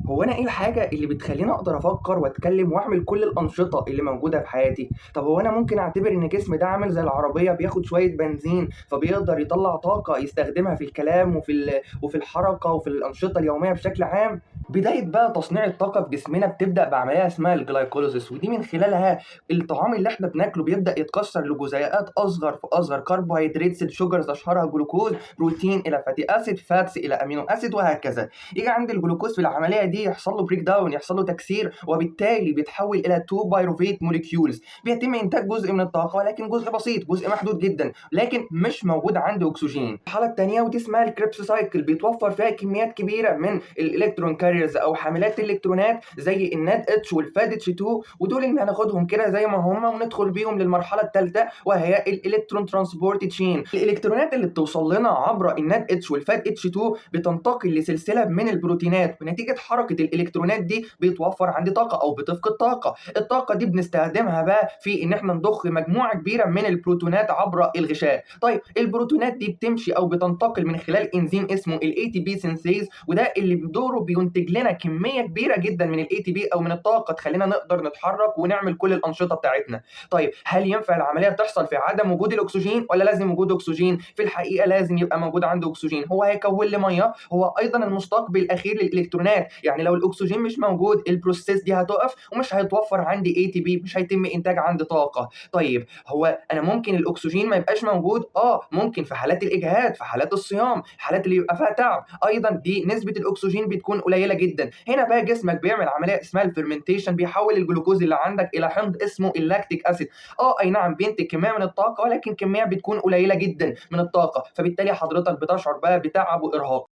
هو أنا إيه الحاجة اللي بتخلّيني أقدر أفكّر وأتكلّم وأعمل كل الأنشطة اللي موجودة في حياتي؟ طب هو أنا ممكن أعتبر إن جسمي ده عامل زي العربية بياخد شوية بنزين، فبيقدر يطلّع طاقة يستخدمها في الكلام وفي الحركة وفي الأنشطة اليومية بشكل عام؟ بداية بقى تصنيع الطاقة في جسمنا بتبدأ بعملية اسمها الglycolysis، ودي من خلالها الطعام اللي إحنا بناكله بيبدأ يتكسّر لجزيئات أصغر فأصغر، carbohydrates الsugars أشهرها جلوكوز، بروتين إلى fatty acid، fats إلى amino acid وهكذا. ييجي عند الجلوكوز في العملية دي يحصل له بريك داون، يحصل له تكسير، وبالتالي بيتحول إلى 2 بايروفيت موليكيولز. بيتم إنتاج جزء من الطاقة ولكن جزء بسيط، جزء محدود جدا، لكن مش موجود عنده أكسجين. الحالة الثانية ودي اسمها الكريبس سايكل، بيتوفر فيها كميات كبيرة من الإلكترون كاريرز أو حاملات الإلكترونات زي الناد اتش والفاد اتش 2، ودول إن هناخدهم كده زي ما هم وندخل بيهم للمرحلة الثالثة وهي الإلكترون ترانسبورت تشين. الإلكترونات اللي بتوصل لنا عبر الناد اتش والفاد اتش 2 بتنتقل لسلسلة من البروتينات، ونتيجة حركة الإلكترونات دي بيتوفر عندي طاقة أو بتفقد طاقة. الطاقة دي بنستخدمها بقى في إن إحنا نضخ مجموعة كبيرة من البروتونات عبر الغشاء. طيب البروتونات دي بتمشي أو بتنتقل من خلال إنزيم اسمه ال ATP سينثيز، وده اللي بدوره بينتج لنا كمية كبيرة جدا من ال ATP أو من الطاقة تخلينا نقدر نتحرك ونعمل كل الأنشطة بتاعتنا. طيب هل ينفع العملية تحصل في عدم وجود الأكسجين ولا لازم وجود أكسجين؟ في الحقيقة لازم يبقى موجود عنده أكسجين، هو هيكون لي مية، هو ايضا المستقبل الاخير للالكترونات. يعني لو الاكسجين مش موجود البروسيس دي هتقف ومش هيتوفر عندي اي تي بي، مش هيتم انتاج عندي طاقه. طيب هو انا ممكن الاكسجين ما يبقاش موجود، ممكن في حالات الاجهاد، في حالات الصيام، حالات اللي يبقى فيها تعب، ايضا دي نسبه الاكسجين بتكون قليله جدا. هنا بقى جسمك بيعمل عمليه اسمها الفيرمنتيشن، بيحول الجلوكوز اللي عندك الى حمض اسمه اللاكتيك اسيد. اي نعم بينتج كميه من الطاقه ولكن كميه بتكون قليله جدا من الطاقه، فبالتالي حضرتك بتشعر بقى بتعب وارهاق.